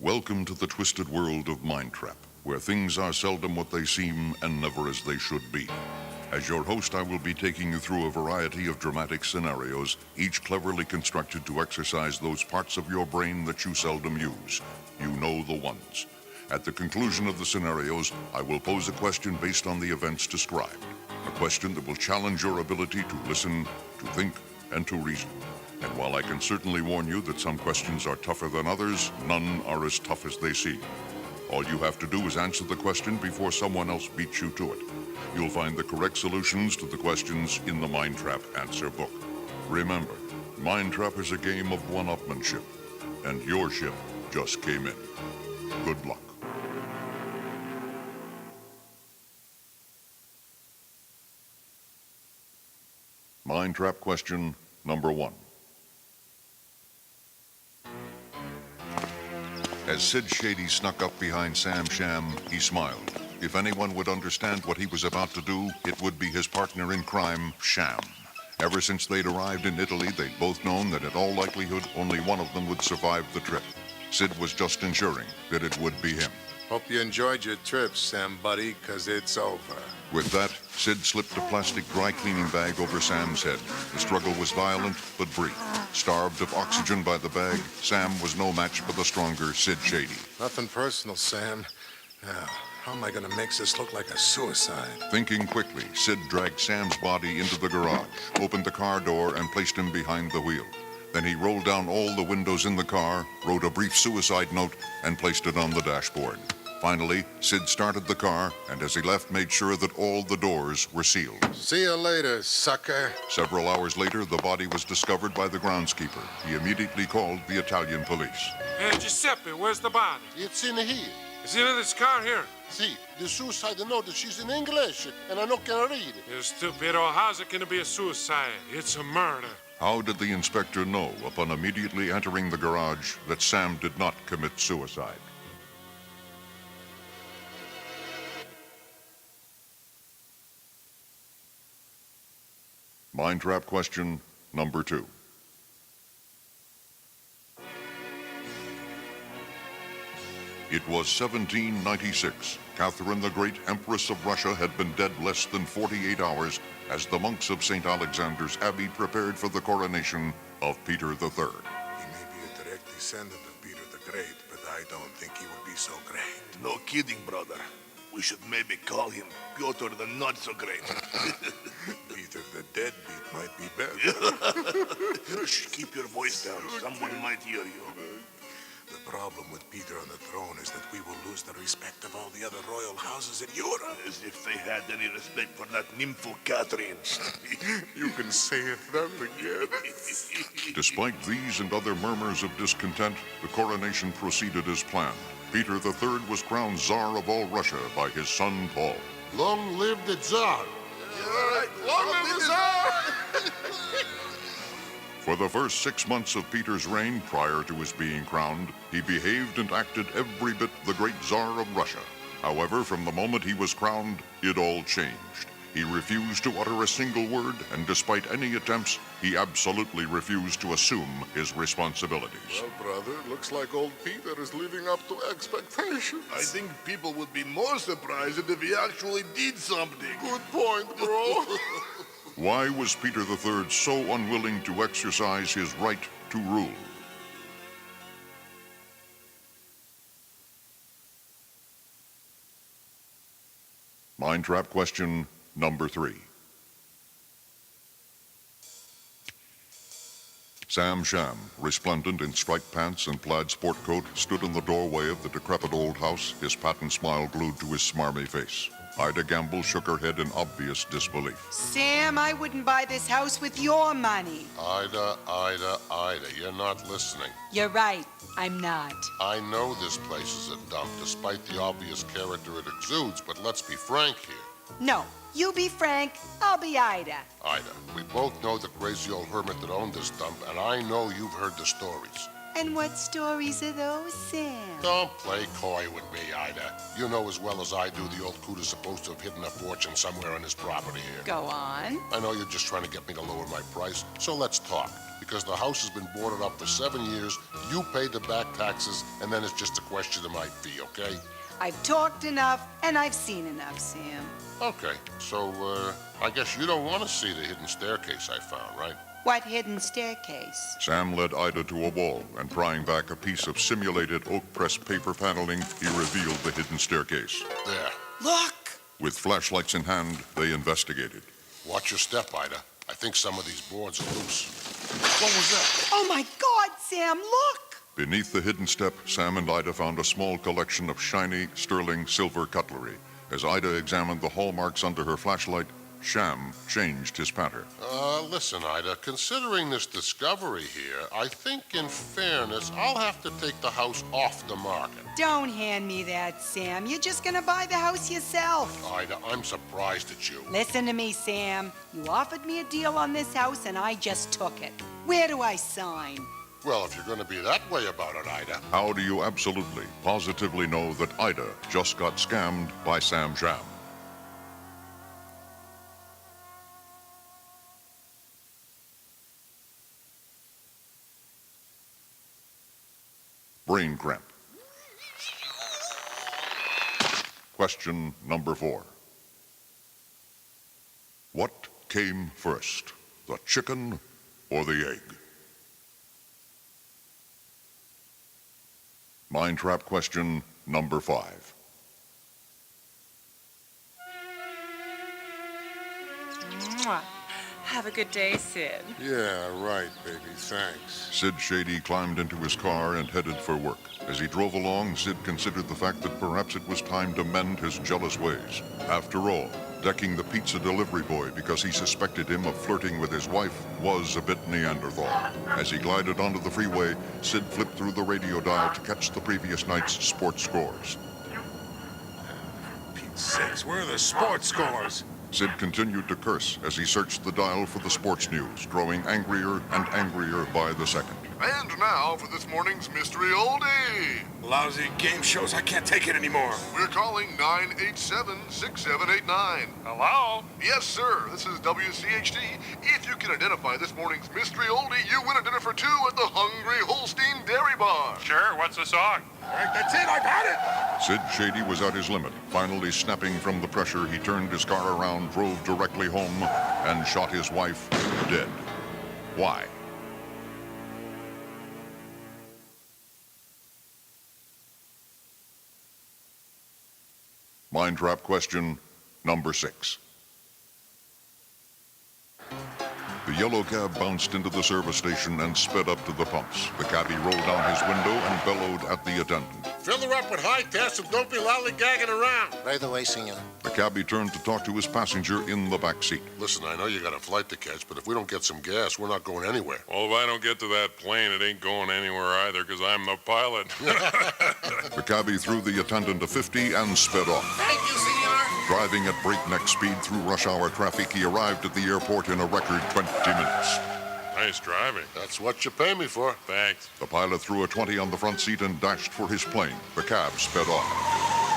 Welcome to the twisted world of MindTrap, where things are seldom what they seem and never as they should be. As your host, I will be taking you through a variety of dramatic scenarios, each cleverly constructed to exercise those parts of your brain that you seldom use. You know the ones. At the conclusion of the scenarios, I will pose a question based on the events described. A question that will challenge your ability to listen, to think, and to reason. And while I can certainly warn you that some questions are tougher than others, none are as tough as they seem. All you have to do is answer the question before someone else beats you to it. You'll find the correct solutions to the questions in the MindTrap answer book. Remember, MindTrap is a game of one-upmanship, and your ship just came in. Good luck. MindTrap question number 1. As Sid Shady snuck up behind Sham, he smiled. If anyone would understand what he was about to do, it would be his partner in crime, Sham. Ever since they'd arrived in Italy, they'd both known that in all likelihood, only one of them would survive the trip. Sid was just ensuring that it would be him. Hope you enjoyed your trip, Sam, buddy, 'cause it's over. With that, Sid slipped a plastic dry cleaning bag over Sam's head. The struggle was violent, but brief. Starved of oxygen by the bag, Sam was no match for the stronger Sid Shady. Nothing personal, Sam. Now, how am I gonna make this look like a suicide? Thinking quickly, Sid dragged Sam's body into the garage, opened the car door, and placed him behind the wheel. Then he rolled down all the windows in the car, wrote a brief suicide note, and placed it on the dashboard. Finally, Sid started the car, and as he left, made sure that all the doors were sealed. See you later, sucker. Several hours later, the body was discovered by the groundskeeper. He immediately called the Italian police. Hey, Giuseppe, where's the body? It's in here. Is it in this car here? See, the suicide note, she's in English, and I'm not gonna read it. You stupido, how's it gonna be a suicide? It's a murder. How did the inspector know, upon immediately entering the garage, that Sam did not commit suicide? MindTrap question number 2. It was 1796. Catherine the Great, Empress of Russia, had been dead less than 48 hours as the monks of St. Alexander's Abbey prepared for the coronation of Peter III. He may be a direct descendant of Peter the Great, but I don't think he would be so great. No kidding, brother. We should maybe call him Piotr the Not So Great. Peter the Deadbeat might be better. Shh, keep your voice down. Someone might hear you. The problem with Peter on the throne is that we will lose the respect of all the other royal houses in Europe. As if they had any respect for that nympho Catherine. You can say it then again. Despite these and other murmurs of discontent, the coronation proceeded as planned. Peter III was crowned Tsar of all Russia by his son Paul. Long live the Tsar. Long live the Tsar! For the first 6 months of Peter's reign, prior to his being crowned, he behaved and acted every bit the great Tsar of Russia. However, from the moment he was crowned, it all changed. He refused to utter a single word, and despite any attempts, he absolutely refused to assume his responsibilities. Well, brother, looks like old Peter is living up to expectations. I think people would be more surprised if he actually did something. Good point, bro. Why was Peter III so unwilling to exercise his right to rule? MindTrap question number 3. Sham, resplendent in striped pants and plaid sport coat, stood in the doorway of the decrepit old house, his patent smile glued to his smarmy face. Ida Gamble shook her head in obvious disbelief. Sam, I wouldn't buy this house with your money. Ida, you're not listening. You're right, I'm not. I know this place is a dump, despite the obvious character it exudes, but let's be frank here. No, you be Frank, I'll be Ida. Ida, we both know the crazy old hermit that owned this dump, and I know you've heard the stories. And what stories are those, Sam? Don't play coy with me, Ida. You know as well as I do the old coot is supposed to have hidden a fortune somewhere on his property here. Go on. I know you're just trying to get me to lower my price, so let's talk. Because the house has been boarded up for 7 years, you paid the back taxes, and then it's just a question of my fee, okay? I've talked enough, and I've seen enough, Sam. Okay, so, I guess you don't want to see the hidden staircase I found, right? What hidden staircase? Sam led Ida to a wall, and prying back a piece of simulated oak-pressed paper paneling, he revealed the hidden staircase. There. Look! With flashlights in hand, they investigated. Watch your step, Ida. I think some of these boards are loose. What was that? Oh, my God, Sam, look! Beneath the hidden step, Sam and Ida found a small collection of shiny, sterling silver cutlery. As Ida examined the hallmarks under her flashlight, Sham changed his pattern. Listen, Ida, considering this discovery here, I think in fairness, I'll have to take the house off the market. Don't hand me that, Sam. You're just gonna buy the house yourself. Ida, I'm surprised at you. Listen to me, Sam. You offered me a deal on this house, and I just took it. Where do I sign? Well, if you're going to be that way about it, Ida. How do you absolutely, positively know that Ida just got scammed by Sam Sham? Brain cramp. Question number 4. What came first, the chicken or the egg? MindTrap question number 5. Mwah. Have a good day, Sid. Yeah, right, baby, thanks. Sid Shady climbed into his car and headed for work. As he drove along, Sid considered the fact that perhaps it was time to mend his jealous ways. After all, decking the pizza delivery boy because he suspected him of flirting with his wife was a bit Neanderthal. As he glided onto the freeway, Sid flipped through the radio dial to catch the previous night's sports scores. Pete's sakes, where are the sports scores? Sid continued to curse as he searched the dial for the sports news, growing angrier and angrier by the second. And now for this morning's Mystery Oldie. Lousy game shows, I can't take it anymore. We're calling 987-6789. Hello? Yes, sir. This is WCHD. If you can identify this morning's Mystery Oldie, you win a dinner for 2 at the Hungry Holstein Dairy Bar. Sure, what's the song? All right, that's it, I've had it. Sid Shady was at his limit. Finally snapping from the pressure, he turned his car around, drove directly home, and shot his wife dead. Why? MindTrap question number 6. The yellow cab bounced into the service station and sped up to the pumps. The cabbie rolled down his window and bellowed at the attendant. Fill her up with high test and don't be lollygagging around. Right away, senor. The cabbie turned to talk to his passenger in the back seat. Listen, I know you got a flight to catch, but if we don't get some gas, we're not going anywhere. Well, if I don't get to that plane, it ain't going anywhere either, because I'm the pilot. The cabbie threw the attendant a 50 and sped off. Thank you, senor. Driving at breakneck speed through rush hour traffic, he arrived at the airport in a record 20 minutes. Nice driving. That's what you pay me for. Thanks. The pilot threw a 20 on the front seat and dashed for his plane. The cab sped off.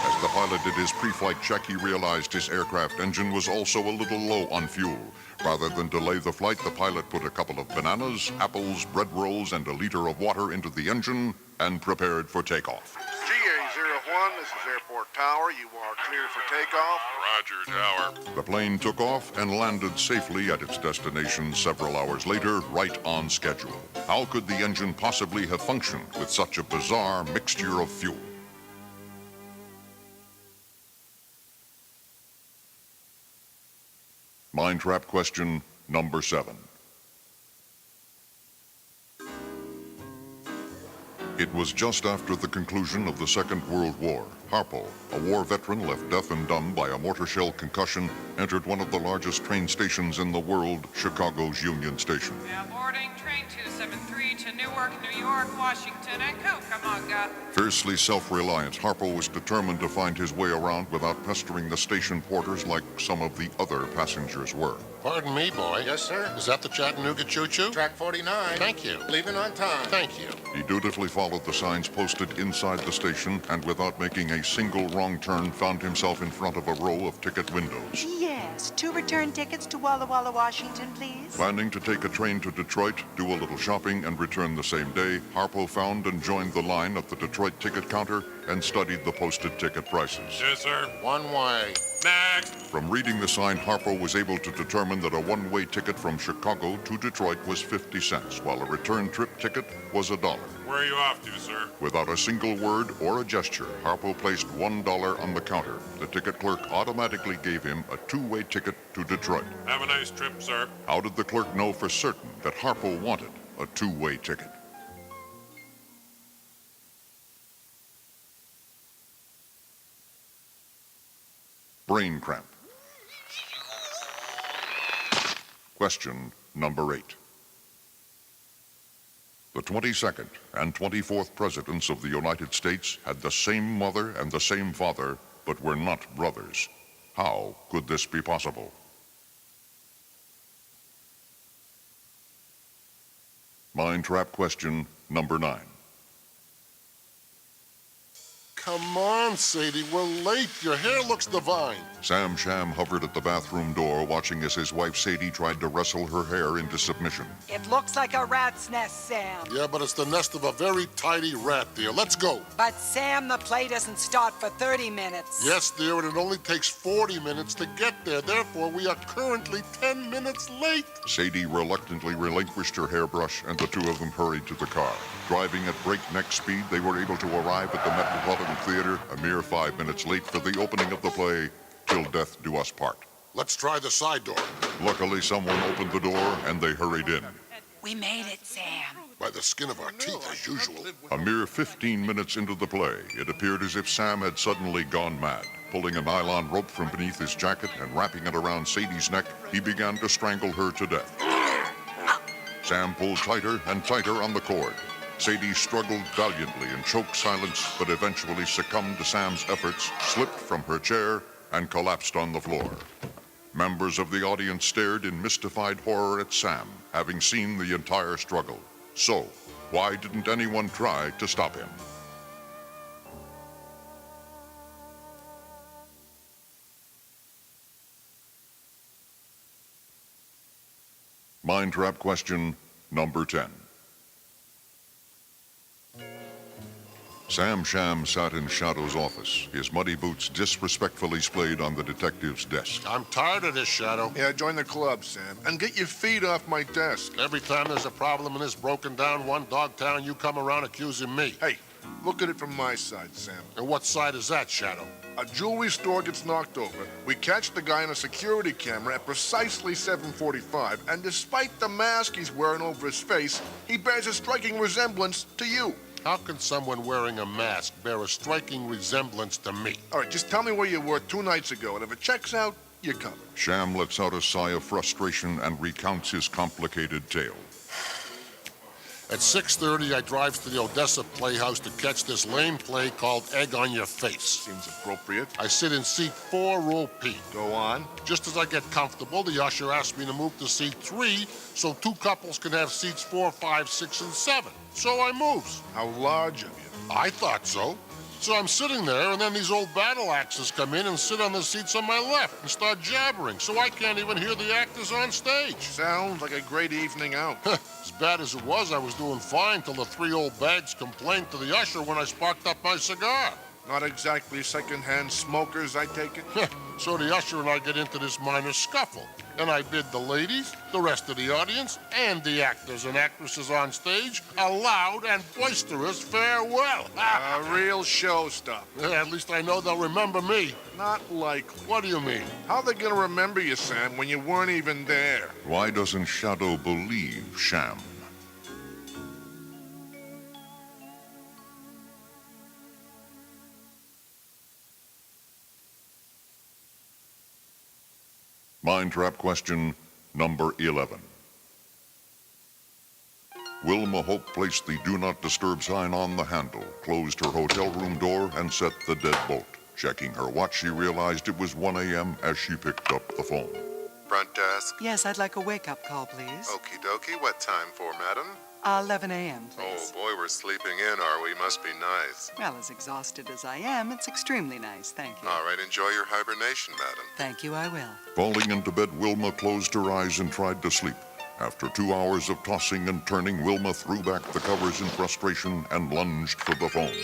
As the pilot did his pre-flight check, he realized his aircraft engine was also a little low on fuel. Rather than delay the flight, the pilot put a couple of bananas, apples, bread rolls, and a liter of water into the engine and prepared for takeoff. GA01, this is Airport Tower. You are clear for takeoff. Roger, Tower. The plane took off and landed safely at its destination several hours later, right on schedule. How could the engine possibly have functioned with such a bizarre mixture of fuel? MindTrap question number 7. It was just after the conclusion of the Second World War. Harpo, a war veteran left deaf and dumb by a mortar shell concussion, entered one of the largest train stations in the world, Chicago's Union Station. Now boarding train 273 to Newark, New York, Washington, and Cucamonga. Fiercely self-reliant, Harpo was determined to find his way around without pestering the station porters like some of the other passengers were. Pardon me, boy. Yes, sir. Is that the Chattanooga Choo-Choo? Track 49. Thank you. Leaving on time. Thank you. He dutifully followed the signs posted inside the station and without making a single wrong turn found himself in front of a row of ticket windows. Yes, 2 return tickets to Walla Walla, Washington, please. Planning to take a train to Detroit, do a little shopping, and return the same day, Harpo found and joined the line at the Detroit ticket counter and studied the posted ticket prices. Yes, sir. One way. Next. From reading the sign, Harpo was able to determine that a one-way ticket from Chicago to Detroit was 50 cents, while a return trip ticket was $1. Where are you off to, sir? Without a single word or a gesture, Harpo placed $1 on the counter. The ticket clerk automatically gave him a two-way ticket to Detroit. Have a nice trip, sir. How did the clerk know for certain that Harpo wanted a two-way ticket? Brain cramp. Question number 8. The 22nd and 24th presidents of the United States had the same mother and the same father, but were not brothers. How could this be possible? MindTrap question number 9. Come on, Sadie, we're late. Your hair looks divine. Sam Sham hovered at the bathroom door, watching as his wife Sadie tried to wrestle her hair into submission. It looks like a rat's nest, Sam. Yeah, but it's the nest of a very tidy rat, dear. Let's go. But, Sam, the play doesn't start for 30 minutes. Yes, dear, and it only takes 40 minutes to get there. Therefore, we are currently 10 minutes late. Sadie reluctantly relinquished her hairbrush, and the two of them hurried to the car. Driving at breakneck speed, they were able to arrive at the Metropolitan Theater a mere 5 minutes late for the opening of the play, Till Death Do Us Part. Let's try the side door. Luckily, someone opened the door, and they hurried in. We made it, Sam. By the skin of our teeth, as usual. A mere 15 minutes into the play, it appeared as if Sam had suddenly gone mad. Pulling a nylon rope from beneath his jacket and wrapping it around Sadie's neck, he began to strangle her to death. Sam pulled tighter and tighter on the cord. Sadie struggled valiantly in choked silence, but eventually succumbed to Sam's efforts, slipped from her chair, and collapsed on the floor. Members of the audience stared in mystified horror at Sam, having seen the entire struggle. So, why didn't anyone try to stop him? MindTrap question number 10. Sam Sham sat in Shadow's office, his muddy boots disrespectfully splayed on the detective's desk. I'm tired of this, Shadow. Yeah, join the club, Sam, and get your feet off my desk. Every time there's a problem in this broken down one dog town, you come around accusing me. Hey, look at it from my side, Sam. And what side is that, Shadow? A jewelry store gets knocked over. We catch the guy on a security camera at precisely 7:45, and despite the mask he's wearing over his face, he bears a striking resemblance to you. How can someone wearing a mask bear a striking resemblance to me? All right, just tell me where you were 2 nights ago, and if it checks out, you're covered. Sham lets out a sigh of frustration and recounts his complicated tale. At 6:30, I drives to the Odessa Playhouse to catch this lame play called Egg on Your Face. Seems appropriate. I sit in seat 4, row P. Go on. Just as I get comfortable, the usher asks me to move to seat 3 so 2 couples can have seats 4, 5, 6, and 7. So I moves. How large of you? I thought so. So I'm sitting there, and then these old battle axes come in and sit on the seats on my left and start jabbering, so I can't even hear the actors on stage. Sounds like a great evening out. As bad as it was, I was doing fine till the 3 old bags complained to the usher when I sparked up my cigar. Not exactly second-hand smokers, I take it? So the usher and I get into this minor scuffle, and I bid the ladies, the rest of the audience, and the actors and actresses on stage a loud and boisterous farewell. A real showstopper. At least I know they'll remember me. Not likely. What do you mean? How they gonna remember you, Sam, when you weren't even there? Why doesn't Shadow believe Sham? MindTrap question number 11. Wilma Hope placed the Do Not Disturb sign on the handle, closed her hotel room door, and set the deadbolt. Checking her watch, she realized it was 1 a.m. as she picked up the phone. Front desk. Yes, I'd like a wake-up call, please. Okie dokie. What time for, madam? 11 a.m., Oh, please. boy, we're sleeping in, are we? Must be nice. Well, as exhausted as I am, it's extremely nice, thank you. All right, enjoy your hibernation, madam. Thank you, I will. Falling into bed, Wilma closed her eyes and tried to sleep. After 2 hours of tossing and turning, Wilma threw back the covers in frustration and lunged for the phone.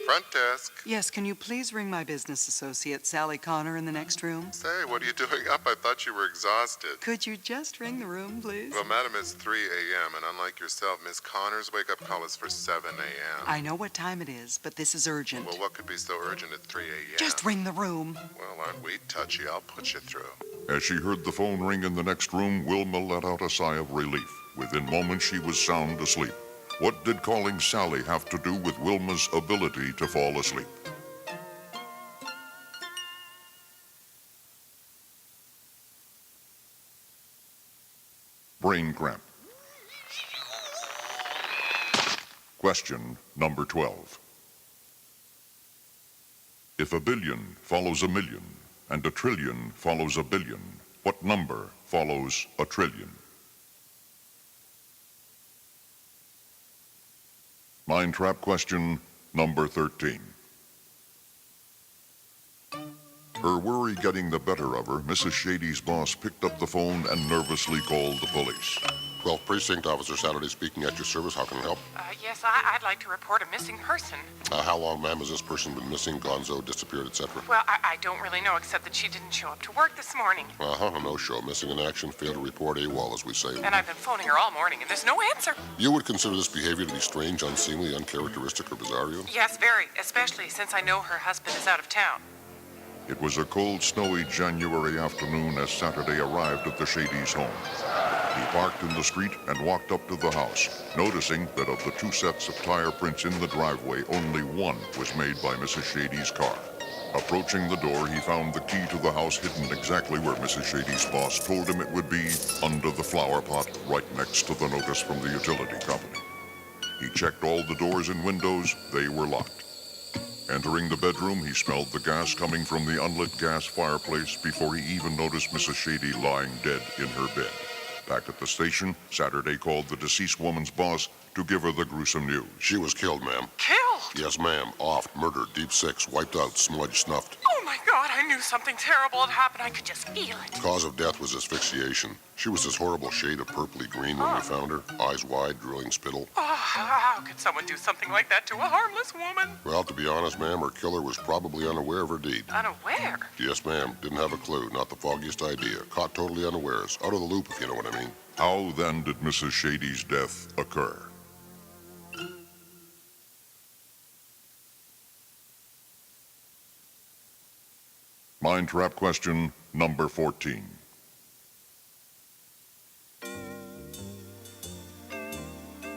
Front desk. Yes, can you please ring my business associate, Sally Connor, in the next room? Say, what are you doing up? I thought you were exhausted. Could you just ring the room, please? Well, madam, it's 3 a.m., and unlike yourself, Miss Connor's wake-up call is for 7 a.m. I know what time it is, but this is urgent. Well, what could be so urgent at 3 a.m.? Just ring the room. Well, aren't we touchy? I'll put you through. As she heard the phone ring in the next room, Wilma let out a sigh of relief. Within moments, she was sound asleep. What did calling Sally have to do with Wilma's ability to fall asleep? Brain cramp. Question number 12. If a billion follows a million and a trillion follows a billion, what number follows a trillion? MindTrap question number 13. Her worry getting the better of her, Mrs. Shady's boss picked up the phone and nervously called the police. 12th Precinct Officer Saturday speaking at your service. How can I help? Yes, I'd like to report a missing person. How long, ma'am, has this person been missing, gonzo, disappeared, etc.? Well, I don't really know, except that she didn't show up to work this morning. A no-show. Missing in action. Failed to report AWOL, as we say. And I've been phoning her all morning, and there's no answer. You would consider this behavior to be strange, unseemly, uncharacteristic, or bizarro? Yes, very, especially since I know her husband is out of town. It was a cold, snowy January afternoon as Saturday arrived at the Shadys' home. He parked in the street and walked up to the house, noticing that of the 2 sets of tire prints in the driveway, only one was made by Mrs. Shady's car. Approaching the door, he found the key to the house hidden exactly where Mrs. Shady's boss told him it would be, under the flower pot, right next to the notice from the utility company. He checked all the doors and windows. They were locked. Entering the bedroom, he smelled the gas coming from the unlit gas fireplace before he even noticed Mrs. Shady lying dead in her bed. Back at the station, Saturday called the deceased woman's boss to give her the gruesome news. She was killed, ma'am. Killed? Yes, ma'am. Offed, murdered, deep six, wiped out, smudged, snuffed. Oh, my God, I knew something terrible had happened. I could just feel it. Cause of death was asphyxiation. She was this horrible shade of purpley green when we found her. Eyes wide, drooling spittle. Oh, how could someone do something like that to a harmless woman? Well, to be honest, ma'am, her killer was probably unaware of her deed. Unaware? Yes, ma'am. Didn't have a clue. Not the foggiest idea. Caught totally unawares. Out of the loop, if you know what I mean. How then did Mrs. Shady's death occur? MindTrap question number 14.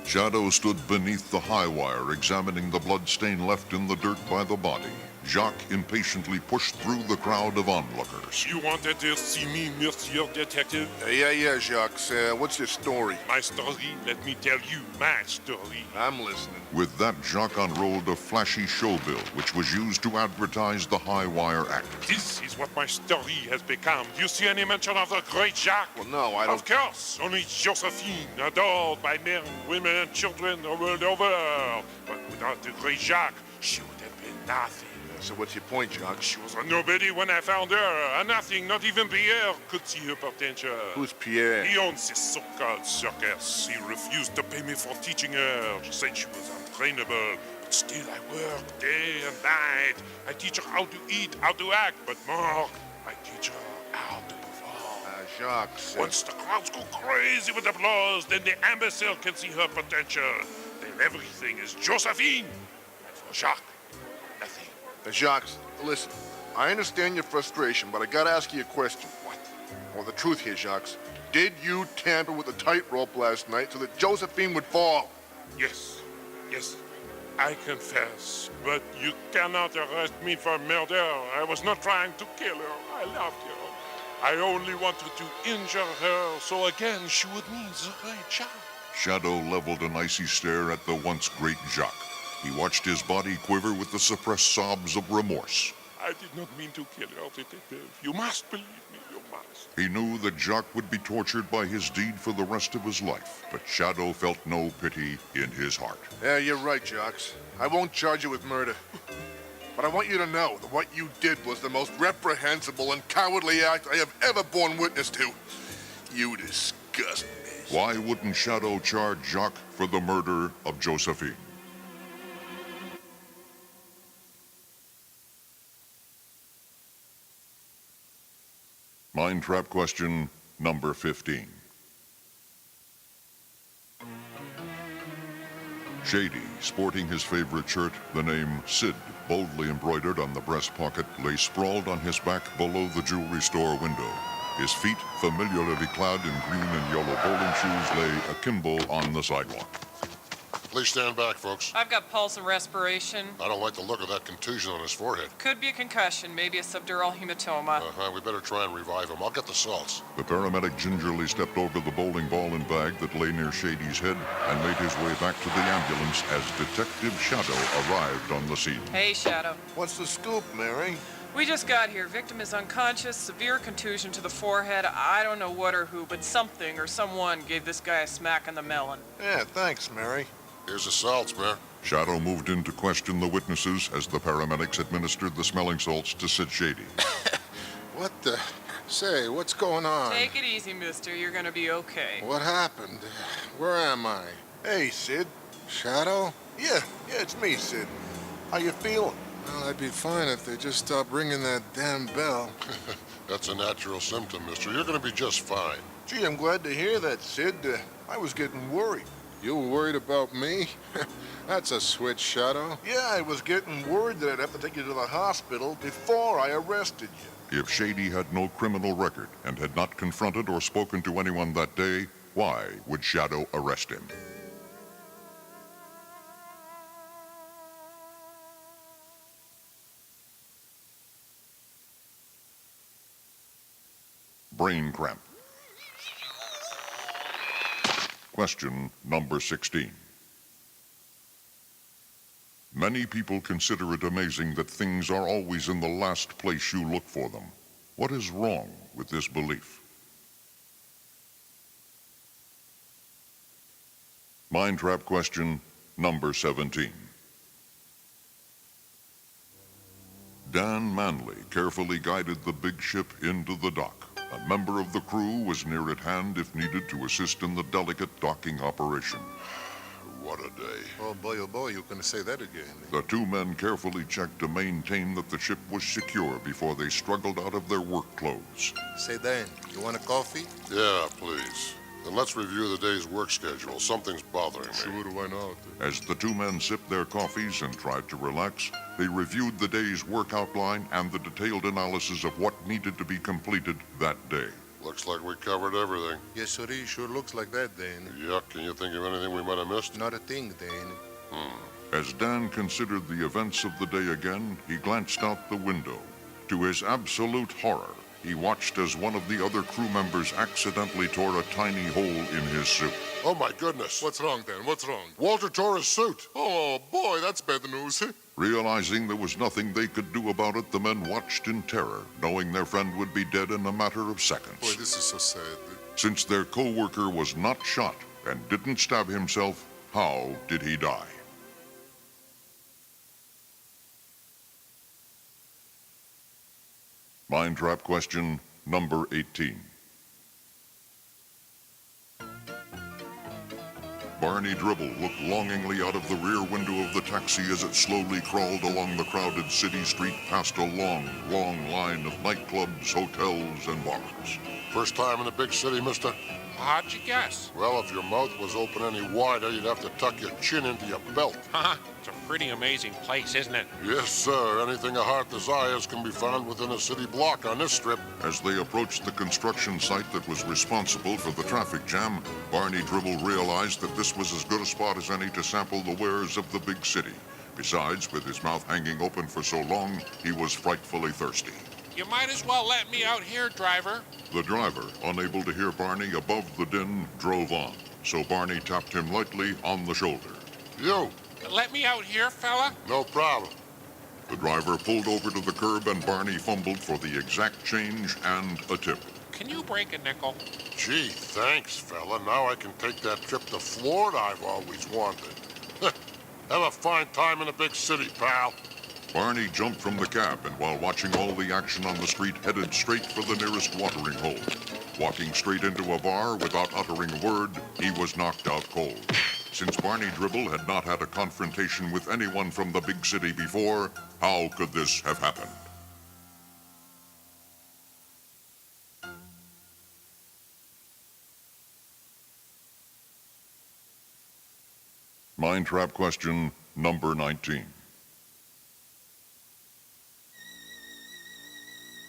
Shadow stood beneath the high wire, examining the blood stain left in the dirt by the body. Jacques impatiently pushed through the crowd of onlookers. You wanted to see me, Monsieur Detective? Yeah, Jacques. What's your story? My story? Let me tell you my story. I'm listening. With that, Jacques unrolled a flashy show bill, which was used to advertise the high wire act. This is what my story has become. Do you see any mention of the great Jacques? Well, no, I don't. Of course, only Josephine, adored by men, women, and children the world over. But without the great Jacques, she would have been nothing. So what's your point, Jacques? She was a nobody when I found her. A nothing, not even Pierre could see her potential. Who's Pierre? He owns this so-called circus. He refused to pay me for teaching her. She said she was untrainable. But still I work day and night. I teach her how to eat, how to act, but more, I teach her how to perform. Jacques. Once the crowds go crazy with applause, then the imbecile can see her potential. Then everything is Josephine. And for Jacques, nothing. Jacques, listen. I understand your frustration, but I gotta ask you a question. What? Well, the truth here, Jacques. Did you tamper with the tightrope last night so that Josephine would fall? Yes, I confess. But you cannot arrest me for murder. I was not trying to kill her. I loved her. I only wanted to injure her so again she would meet the great Jacques. Shadow leveled an icy stare at the once great Jacques. He watched his body quiver with the suppressed sobs of remorse. I did not mean to kill her, detective. You must believe me. You modest. He knew that Jacques would be tortured by his deed for the rest of his life, but Shadow felt no pity in his heart. Yeah, you're right, Jacques. I won't charge you with murder. But I want you to know that what you did was the most reprehensible and cowardly act I have ever borne witness to. You disgust me. Why wouldn't Shadow charge Jacques for the murder of Josephine? MindTrap question number 15. Shady, sporting his favorite shirt, the name Sid, boldly embroidered on the breast pocket, lay sprawled on his back below the jewelry store window. His feet, familiarly clad in green and yellow bowling shoes, lay akimbo on the sidewalk. Please stand back, folks. I've got pulse and respiration. I don't like the look of that contusion on his forehead. Could be a concussion, maybe a subdural hematoma. We better try and revive him. I'll get the salts. The paramedic gingerly stepped over the bowling ball and bag that lay near Shady's head and made his way back to the ambulance as Detective Shadow arrived on the scene. Hey, Shadow. What's the scoop, Mary? We just got here. Victim is unconscious, severe contusion to the forehead. I don't know what or who, but something or someone gave this guy a smack in the melon. Yeah, thanks, Mary. Here's the salts, Mayor. Shadow moved in to question the witnesses as the paramedics administered the smelling salts to Sid Shady. What the... Say, what's going on? Take it easy, mister. You're gonna be okay. What happened? Where am I? Hey, Sid. Shadow? Yeah, it's me, Sid. How you feeling? Well, I'd be fine if they just stopped ringing that damn bell. That's a natural symptom, mister. You're gonna be just fine. Gee, I'm glad to hear that, Sid. I was getting worried. You were worried about me? That's a switch, Shadow. Yeah, I was getting worried that I'd have to take you to the hospital before I arrested you. If Shady had no criminal record and had not confronted or spoken to anyone that day, why would Shadow arrest him? Brain cramp. Question number 16. Many people consider it amazing that things are always in the last place you look for them. What is wrong with this belief? MindTrap question number 17. Dan Manley carefully guided the big ship into the dock. A member of the crew was near at hand if needed to assist in the delicate docking operation. What a day. Oh, boy, you can say that again. The two men carefully checked to maintain that the ship was secure before they struggled out of their work clothes. Say, Dan, you want a coffee? Yeah, please. Then let's review the day's work schedule. Something's bothering me. Sure, why not? As the two men sipped their coffees and tried to relax, they reviewed the day's work outline and the detailed analysis of what needed to be completed that day. Looks like we covered everything. Yes, sir, sure looks like that, Dan. Yeah, can you think of anything we might have missed? Not a thing, Dan. As Dan considered the events of the day again, he glanced out the window. To his absolute horror, he watched as one of the other crew members accidentally tore a tiny hole in his suit. Oh, my goodness. What's wrong, Dan? What's wrong? Walter tore his suit. Oh, boy, that's bad news. Realizing there was nothing they could do about it, the men watched in terror, knowing their friend would be dead in a matter of seconds. Boy, this is so sad. Since their co-worker was not shot and didn't stab himself, how did he die? MindTrap question number 18. Barney Dribble looked longingly out of the rear window of the taxi as it slowly crawled along the crowded city street past a long, long line of nightclubs, hotels, and bars. First time in the big city, mister? How'd you guess? Well, if your mouth was open any wider, you'd have to tuck your chin into your belt. Haha, it's a pretty amazing place, isn't it? Yes, sir. Anything a heart desires can be found within a city block on this strip. As they approached the construction site that was responsible for the traffic jam, Barney Dribble realized that this was as good a spot as any to sample the wares of the big city. Besides, with his mouth hanging open for so long, he was frightfully thirsty. You might as well let me out here, driver. The driver, unable to hear Barney above the din, drove on. So Barney tapped him lightly on the shoulder. You. Let me out here, fella. No problem. The driver pulled over to the curb and Barney fumbled for the exact change and a tip. can you break a nickel? Gee, thanks, fella. Now I can take that trip to Florida I've always wanted. Have a fine time in a big city, pal. Barney jumped from the cab and while watching all the action on the street, headed straight for the nearest watering hole. Walking straight into a bar without uttering a word, he was knocked out cold. Since Barney Dribble had not had a confrontation with anyone from the big city before, how could this have happened? MindTrap question number 19.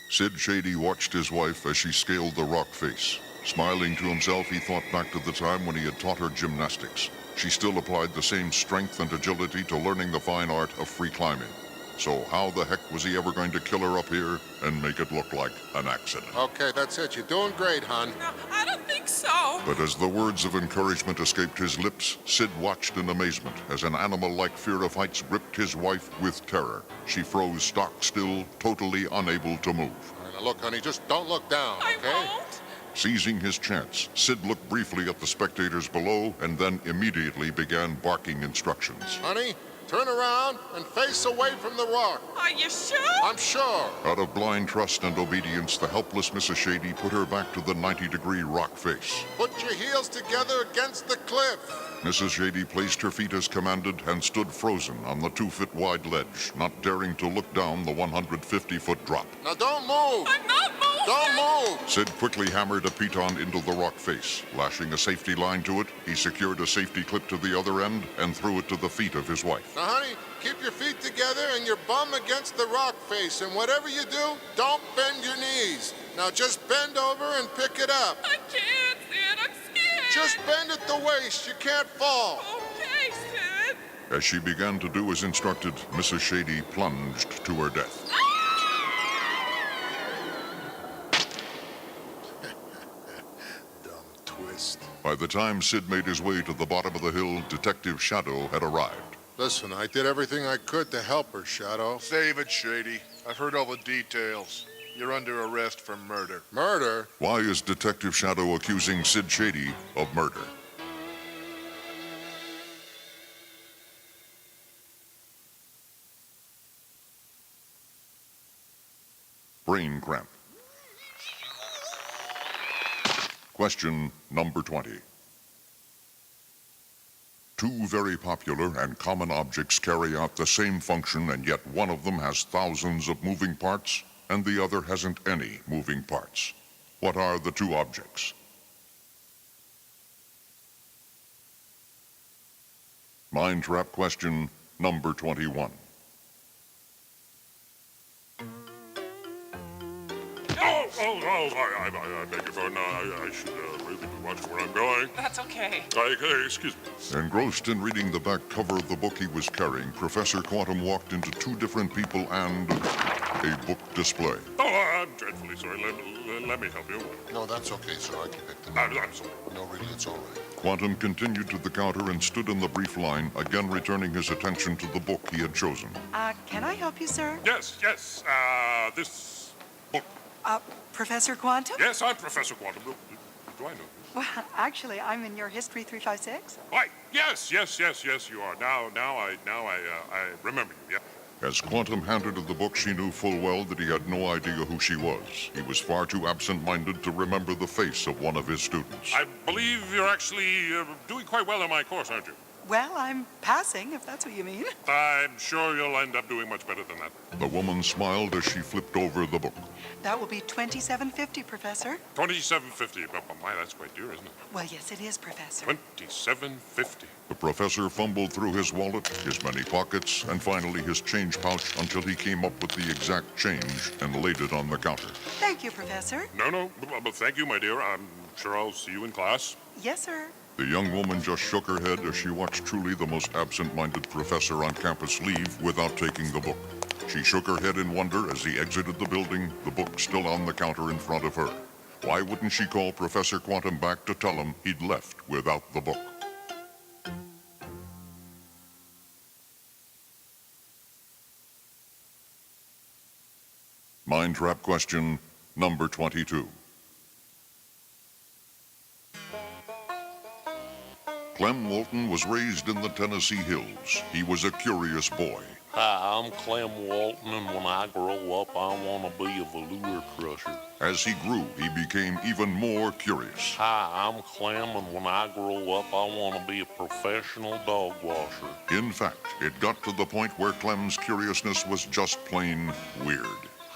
Sid Shady watched his wife as she scaled the rock face. Smiling to himself, he thought back to the time when he had taught her gymnastics. She still applied the same strength and agility to learning the fine art of free climbing. So how the heck was he ever going to kill her up here and make it look like an accident? Okay, that's it. You're doing great, hon. No, I don't think so. But as the words of encouragement escaped his lips, Sid watched in amazement as an animal-like fear of heights gripped his wife with terror. She froze stock still, totally unable to move. All right, now look, honey, just don't look down, okay? I won't. Seizing his chance, Sid looked briefly at the spectators below and then immediately began barking instructions. Honey, turn around and face away from the rock. Are you sure? I'm sure. Out of blind trust and obedience, the helpless Mrs. Shady put her back to the 90-degree rock face. Put your heels together against the cliff. Mrs. Shady placed her feet as commanded and stood frozen on the 2-foot-wide ledge, not daring to look down the 150-foot drop. Now don't move. I'm not moving. Don't move. Sid quickly hammered a piton into the rock face. Lashing a safety line to it, he secured a safety clip to the other end and threw it to the feet of his wife. Now, honey, keep your feet together and your bum against the rock face. And whatever you do, don't bend your knees. Now just bend over and pick it up. I can't, Sid. I'm scared. Just bend at the waist. You can't fall. Okay, Sid. As she began to do as instructed, Mrs. Shady plunged to her death. Twist. By the time Sid made his way to the bottom of the hill, Detective Shadow had arrived. Listen, I did everything I could to help her, Shadow. Save it, Shady. I've heard all the details. You're under arrest for murder. Murder? Why is Detective Shadow accusing Sid Shady of murder? Brain cramp. Question number 20. Two very popular and common objects carry out the same function, and yet one of them has thousands of moving parts, and the other hasn't any moving parts. What are the two objects? MindTrap question number 21. I beg your pardon. I should really be watching where I'm going. That's okay. Excuse me. Engrossed in reading the back cover of the book he was carrying, Professor Quantum walked into two different people and a book display. Oh, I'm dreadfully sorry. Let me help you. No, that's okay, sir. I can pick them up. I'm sorry. No, really, it's all right. Quantum continued to the counter and stood in the brief line, again returning his attention to the book he had chosen. Can I help you, sir? Yes. This book. Professor Quantum? Yes, I'm Professor Quantum. Do I know you? Well, actually, I'm in your History 356. Why? Yes, you are. Now I remember you, yeah. As Quantum handed her the book, she knew full well that he had no idea who she was. He was far too absent-minded to remember the face of one of his students. I believe you're actually doing quite well in my course, aren't you? Well, I'm passing, if that's what you mean. I'm sure you'll end up doing much better than that. The woman smiled as she flipped over the book. That will be $27.50, Professor. $27.50. My, that's quite dear, isn't it? Well, yes, it is, Professor. $27.50. The professor fumbled through his wallet, his many pockets, and finally his change pouch until he came up with the exact change and laid it on the counter. Thank you, Professor. No, but thank you, my dear. I'm sure I'll see you in class. Yes, sir. The young woman just shook her head as she watched truly the most absent-minded professor on campus leave without taking the book. She shook her head in wonder as he exited the building, the book still on the counter in front of her. Why wouldn't she call Professor Quantum back to tell him he'd left without the book? MindTrap question number 22. Clem Walton was raised in the Tennessee hills. He was a curious boy. Hi, I'm Clem Walton, and when I grow up, I want to be a velour crusher. As he grew, he became even more curious. Hi, I'm Clem, and when I grow up, I want to be a professional dog washer. In fact, it got to the point where Clem's curiousness was just plain weird.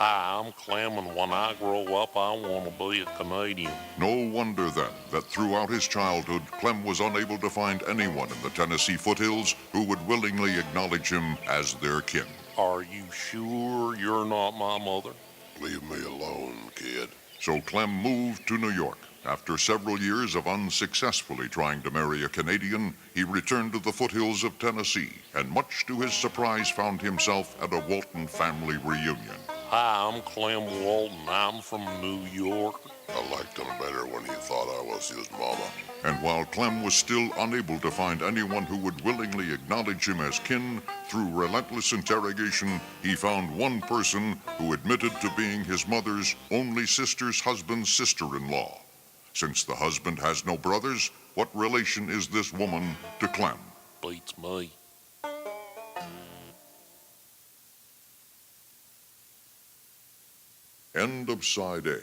Hi, I'm Clem, and when I grow up, I want to be a Canadian. No wonder then that throughout his childhood, Clem was unable to find anyone in the Tennessee foothills who would willingly acknowledge him as their kin. Are you sure you're not my mother? Leave me alone, kid. So Clem moved to New York. After several years of unsuccessfully trying to marry a Canadian, he returned to the foothills of Tennessee, and much to his surprise found himself at a Walton family reunion. Hi, I'm Clem Walton. I'm from New York. I liked him better when he thought I was his mama. And while Clem was still unable to find anyone who would willingly acknowledge him as kin, through relentless interrogation, he found one person who admitted to being his mother's only sister's husband's sister-in-law. Since the husband has no brothers, what relation is this woman to Clem? Beats me. End of Side A.